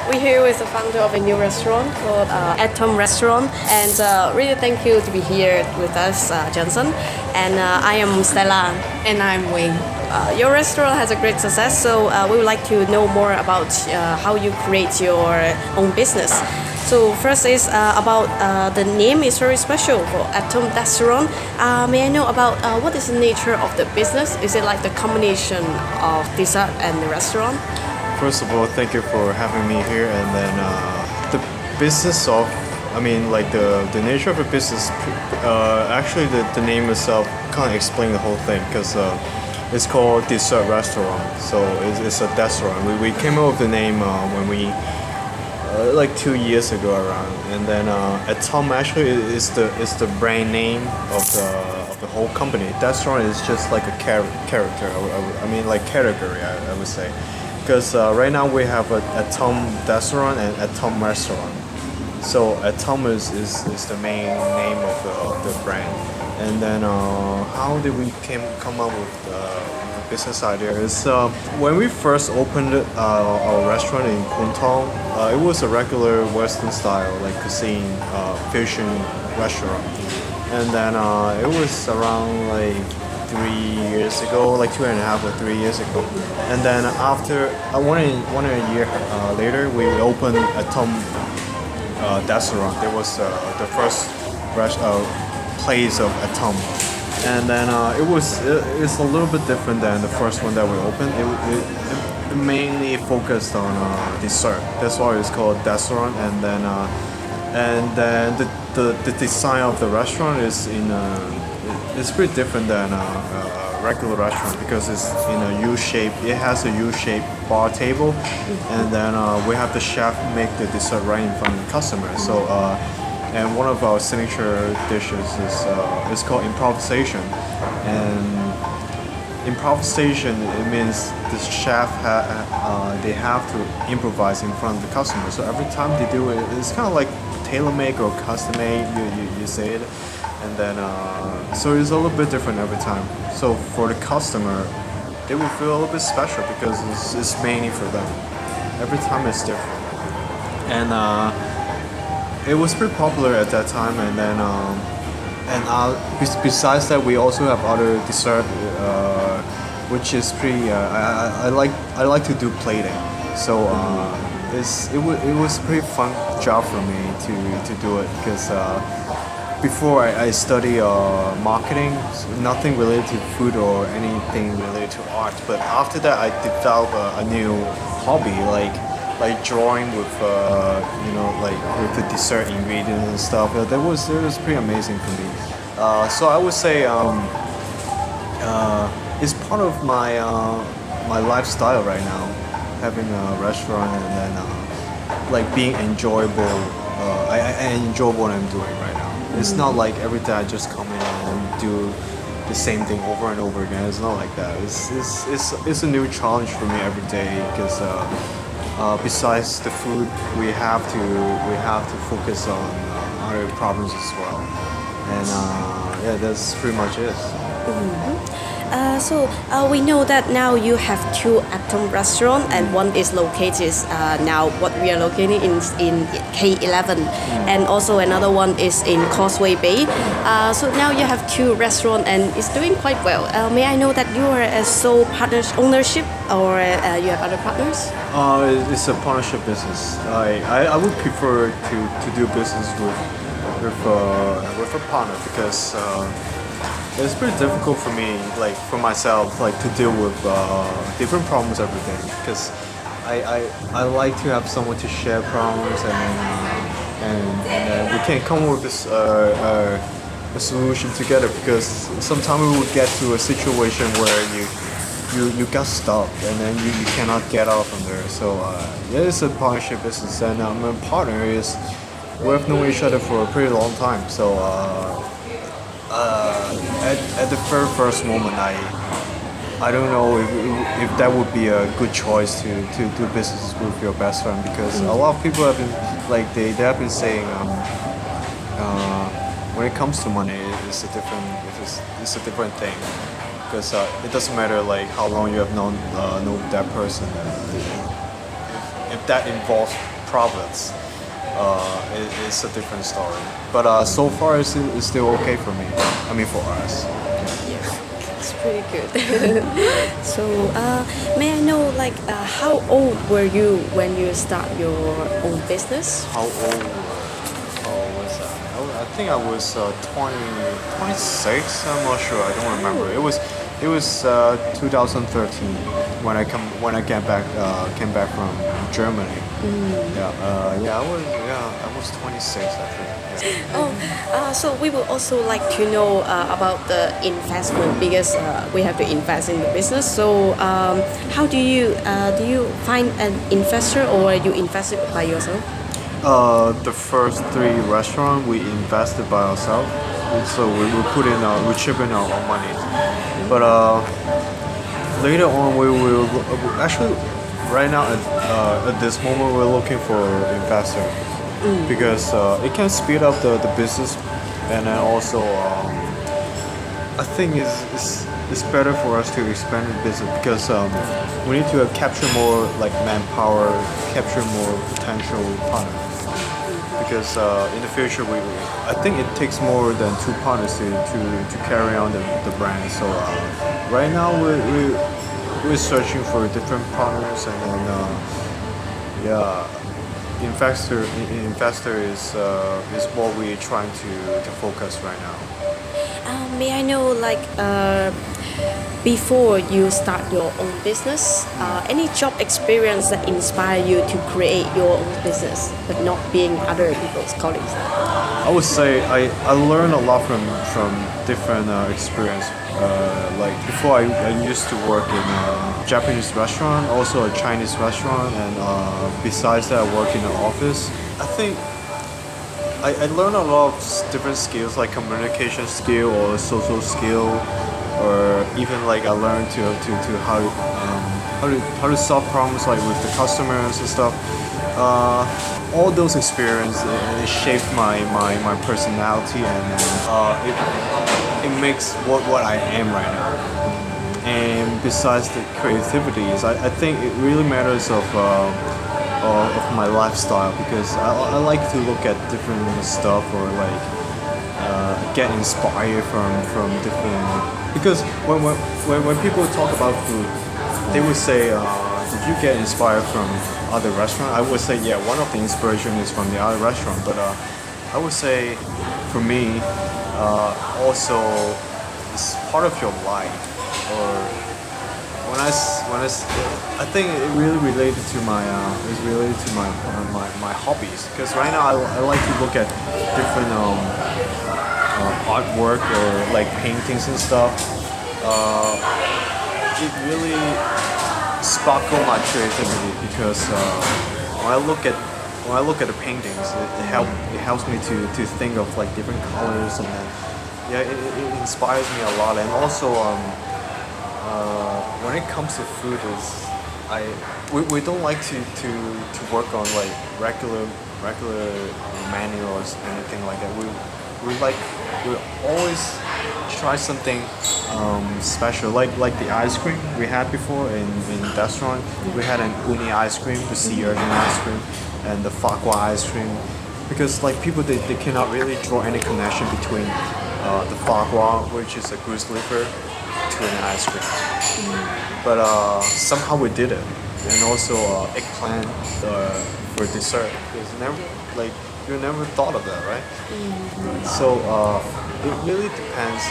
We're here with the founder of a new restaurant called ATUM Restaurant, and really thank you to be here with us, Johnson. And I am Stella. And I'm Wing. Your restaurant has a great success, so we would like to know more about how you create your own business. So first is about the name is very special for ATUM Desserant. May I know about what is the nature of the business? Is it like the combination of dessert and the restaurant? First of all, thank you for having me here. And then the business of, like the nature of a business, actually the name itself kind of explains the whole thing because it's called Dessert Restaurant. So it's a restaurant. We came up with the name when we, like 2 years ago around. And then ATUM actually is the brand name of the whole company. Restaurant is just like a character, like category, I would say. Because right now we have a ATUM Desserant and ATUM Restaurant. So ATUM is the main name of the brand. And then how did we come up with the business idea? Is when we first opened our restaurant in Kuntong, it was a regular Western style like cuisine fusion restaurant. And then it was around like 3 years ago, like 2.5 or 3 years ago. And then after one and a year later, we opened ATUM Desserant. It was the first place of ATUM. And then it's a little bit different than the first one that we opened. It mainly focused on dessert. That's why it's called Desserant. And then the design of the restaurant is it's pretty different than a regular restaurant because it's in a U shape. It has a U-shaped bar table, and then we have the chef make the dessert right in front of the customer. So, and one of our signature dishes is called improvisation. And improvisation, it means the chef they have to improvise in front of the customer. So every time they do it, it's kind of like tailor-make or custom-made. You say it. And then, so it's a little bit different every time. So for the customer, they will feel a little bit special because it's mainly for them. Every time it's different. And it was pretty popular at that time. And then, besides that, we also have other dessert, which is pretty. I like to do plating. So it was a pretty fun job for me to do it because. Before I study marketing, so nothing related to food or anything related to art. But after that, I developed a new hobby, like drawing with like with the dessert ingredients and stuff. That was pretty amazing for me. So I would say it's part of my lifestyle right now, having a restaurant and then like being enjoyable. I enjoy what I'm doing right now. It's not like every day I just come in and do the same thing over and over again. It's not like that. It's a new challenge for me every day because besides the food, we have to focus on other problems as well. And yeah, that's pretty much it. So we know that now you have two ATUM restaurant and one is located now what we are located in K11 and also another one is in Causeway Bay. So now you have two restaurant and it's doing quite well. May I know that you are a sole partners ownership or you have other partners? It's a partnership business. I would prefer to do business with a partner because. It's pretty difficult for me, like for myself, like to deal with different problems every day. Because I like to have someone to share problems and we can come up with this a solution together. Because sometimes we will get to a situation where you got stuck and then you cannot get out from there. So yeah, it's a partnership business, and my partner is we have known each other for a pretty long time. So. At the very first moment, I don't know if that would be a good choice to do business with your best friend because a lot of people have been like they have been saying when it comes to money it's a different thing because it doesn't matter like how long you have known that person if that involves profits, it's a different story. But so far, it's still okay for me. I mean, for us. It's pretty good. So, may I know, like, how old were you when you start your own business? How old? How old was that? I think I was 26. I'm not sure. I don't remember. It was 2013 when I came back from Germany. I was 26. I think. Yeah. So we would also like to know about the investment because we have to invest in the business. So, how do you find an investor or you invest it by yourself? The first 3 restaurants we invested by ourselves, so we chip in our own money. But later on we will actually right now at this moment we're looking for investor because it can speed up the business, and then also I think it's better for us to expand the business because we need to capture more like manpower, capture more potential partners. Because in the future, I think it takes more than 2 partners to carry on the brand. So right now we're searching for different partners, and then investor is what we're trying to focus right now. May I know, like, before you start your own business, any job experience that inspire you to create your own business, but not being other people's colleagues? I would say I learned a lot from different experience. Like before, I used to work in a Japanese restaurant, also a Chinese restaurant, and besides that, I work in an office. I think I learned a lot of different skills like communication skill or social skill, or even like I learned to how to solve problems like with the customers and stuff. All those experiences it shaped my personality, and it makes what I am right now. And besides the creativities, I think it really matters of my lifestyle because I like to look at different stuff or like get inspired from different. Because when people talk about food, they would say, "Did you get inspired from other restaurant?" I would say, "Yeah, one of the inspiration is from the other restaurant." But I would say, for me, also it's part of your life. Or I think it really related to my hobbies. Because right now I like to look at different artwork or like paintings and stuff. It really sparkle my creativity because when I look at the paintings, it helps me to think of like different colors, and then it inspires me a lot. And also when it comes to food, we don't like to work on like regular menu or anything like that. We always try something special, like the ice cream we had before in restaurant. We had an uni ice cream, the sea urchin ice cream, and the fakwa ice cream, because like people they cannot really draw any connection between the fakwa, which is a goose liver, to an ice cream. But somehow we did it, and also eggplant for dessert. Because you never thought of that, right? So it really depends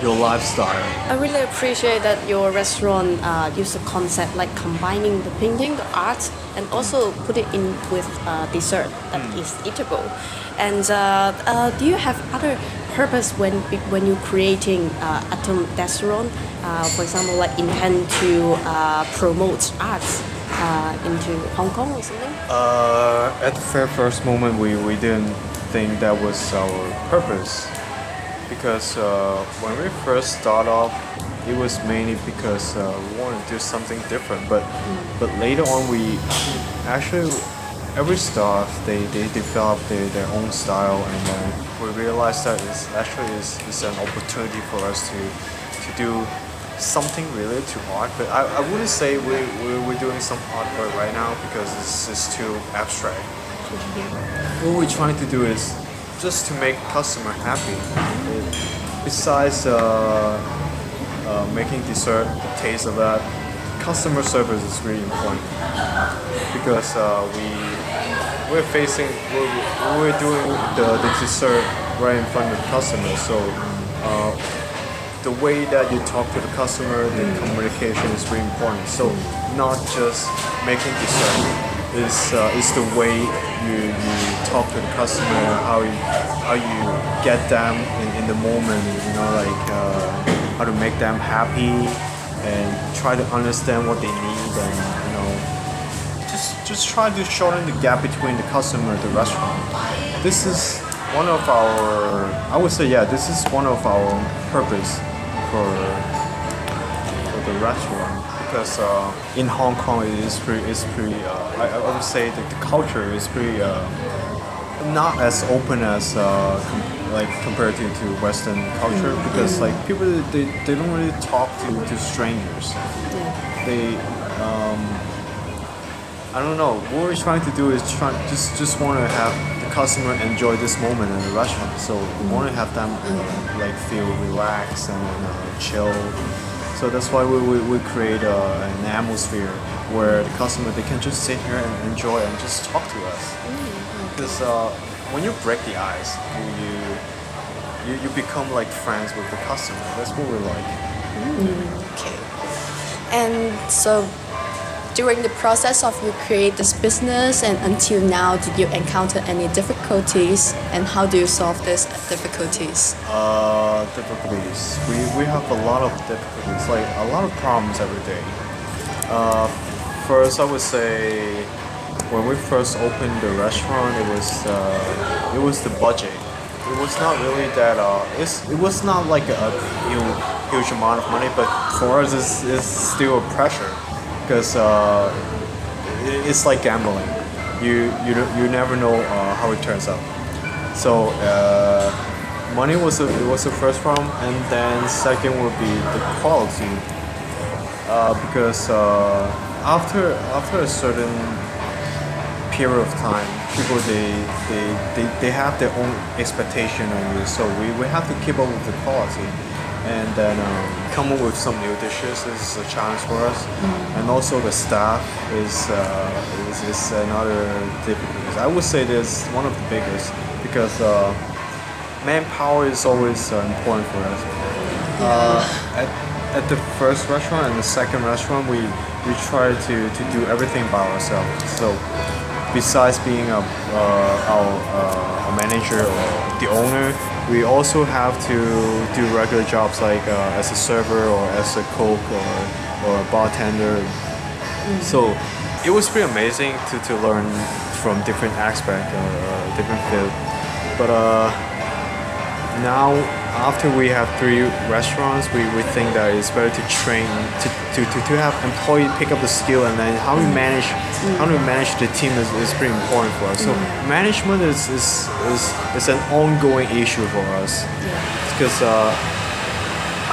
your lifestyle. I really appreciate that your restaurant use a concept like combining the painting, the art, and also put it in with dessert that is eatable. And do you have other purpose when you're creating ATUM Desserant? For example, like intend to promote arts into Hong Kong or something? At the very first moment, we didn't think that was our purpose, because when we first start off, it was mainly because we wanted to do something different. But later on, we actually every staff they develop their own style, and then we realized that it's an opportunity for us to do something related to art, but I wouldn't say we're doing some artwork right now because it's too abstract. What we're trying to do is just to make customer happy. Besides making dessert, the taste of that, customer service is really important because we're doing the dessert right in front of the customer. So the way that you talk to the customer, the communication is really important. So not just making dessert. Is the way you talk to the customer, how you get them in the moment, like how to make them happy and try to understand what they need, and just try to shorten the gap between the customer and the restaurant. This is one of our, I would say, this is one of our purpose for the restaurant. Because in Hong Kong it is pretty I would say that the culture is pretty not as open as compared to Western culture, because like people they don't really talk to strangers. They I don't know, what we're trying to do is just want to have the customer enjoy this moment in the restaurant, so we want to have them like feel relaxed and chill. So that's why we create an atmosphere where the customer, they can just sit here and enjoy and just talk to us. Because when you break the ice, you become like friends with the customer. That's what we like. Okay. And so during the process of you create this business and until now, did you encounter any difficulties, and how do you solve these difficulties? Difficulties. We have a lot of difficulties, like a lot of problems every day. First, I would say when we first opened the restaurant, it was the budget. It was not really that. It was not like a huge amount of money, but for us, it's still a pressure because it's like gambling. You never know how it turns out. So money was the first problem, and then second would be the quality. Because after a certain period of time, people they have their own expectation on you. So we have to keep up with the quality, and then come up with some new dishes is a challenge for us. And also the staff is another difficulty. I would say this one of the biggest, because manpower is always important for us. At the first restaurant and the second restaurant, we try to do everything by ourselves. So besides being a manager or the owner, we also have to do regular jobs like as a server or as a cook or a bartender. So it was pretty amazing to learn from different aspects or different field. But now, after we have 3 restaurants, we think that it's better to train to have employees pick up the skill, and then how we manage the team is pretty important for us. So management is an ongoing issue for us, because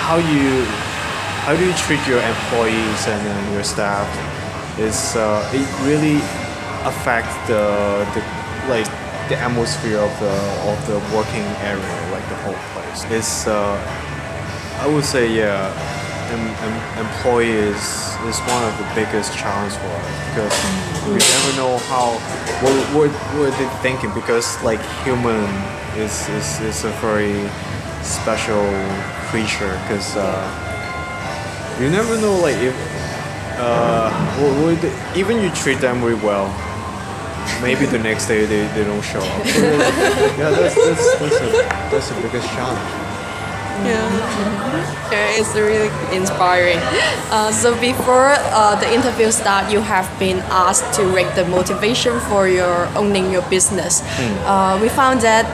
how do you treat your employees and your staff is it really affects the atmosphere of the working area, like the whole place. It's I would say employee is one of the biggest challenges for us, because we never know what they're thinking, because like human is a very special creature, because you never know, like if even you treat them really well, maybe the next day they don't show up. So, yeah, that's the biggest challenge. Yeah, it's really inspiring. So before the interview start, you have been asked to rate the motivation for your owning your business. We found that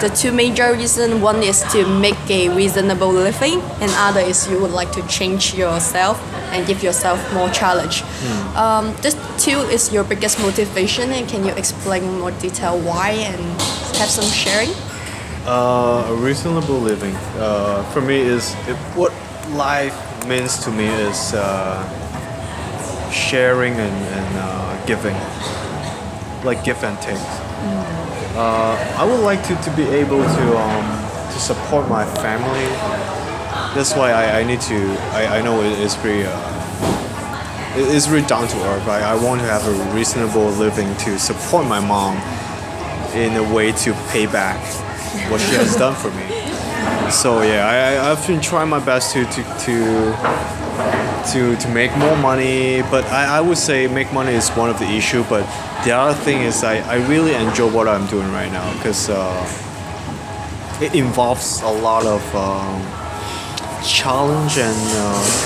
the 2 major reasons, one is to make a reasonable living, and other is you would like to change yourself and give yourself more challenge. This 2 is your biggest motivation, and can you explain in more detail why and have some sharing? A reasonable living for me is what life means to me is sharing and giving, like give and take. I would like to be able to support my family. That's why I need to. I know it's pretty. It's really down to earth. I want to have a reasonable living to support my mom in a way to pay back what she has done for me. So yeah, I've been trying my best to make more money, but I would say make money is one of the issue. But the other thing is I really enjoy what I'm doing right now because it involves a lot of challenge and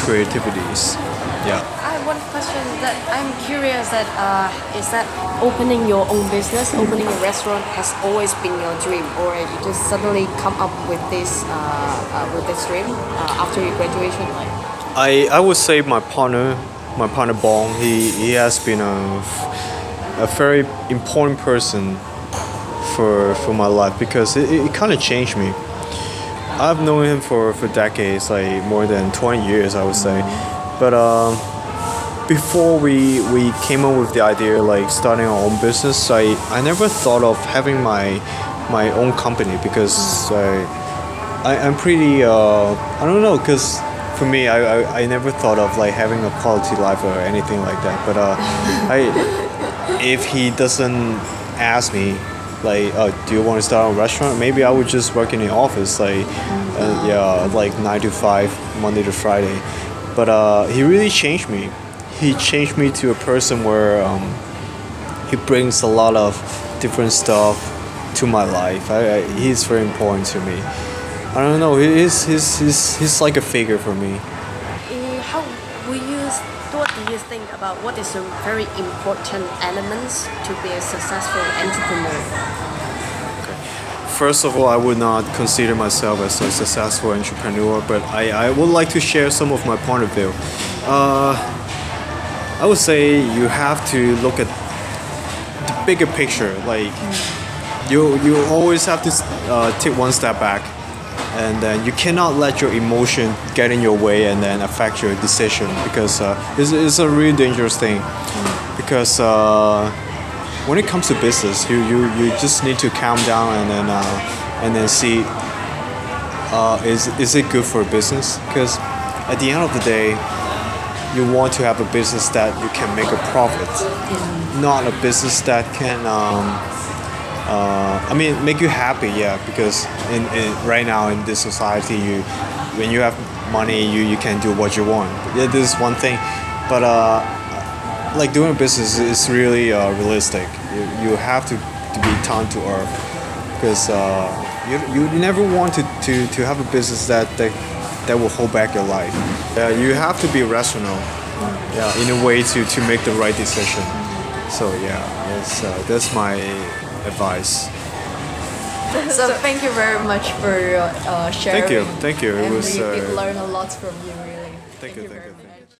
creativities. Yeah. I have one question that I'm curious that is that opening your own business, opening a restaurant has always been your dream, or you just suddenly come up with this dream after your graduation? Like, I would say my partner Bong, he has been a very important person for my life because it kind of changed me. I've known him for decades, like more than 20 years, I would say. But before we came up with the idea like starting our own business, I never thought of having my own company because I'm pretty I don't know, because for me I never thought of like having a quality life or anything like that. But if he doesn't ask me like, do you want to start a restaurant? Maybe I would just work in the office, like like 9 to 5, Monday to Friday. But he really changed me. He changed me to a person where he brings a lot of different stuff to my life. He's very important to me. I don't know. He's like a figure for me. What do you think about what is a very important elements to be a successful entrepreneur? First of all, I would not consider myself as a successful entrepreneur, but I would like to share some of my point of view. I would say you have to look at the bigger picture. Like you always have to take one step back, and then you cannot let your emotion get in your way and then affect your decision, because it's a really dangerous thing. Because when it comes to business, you just need to calm down and then see is it good for business? Because at the end of the day, you want to have a business that you can make a profit, not a business that can make you happy. Yeah, because in right now in this society, when you have money, you can do what you want. Yeah, this is one thing, but like doing a business is really realistic. You have to be down to earth, because you never want to have a business that will hold back your life. You have to be rational, in a way to make the right decision. So that's my advice. So thank you very much for sharing. Thank you. It was. We did learn a lot from you, really. Thank you.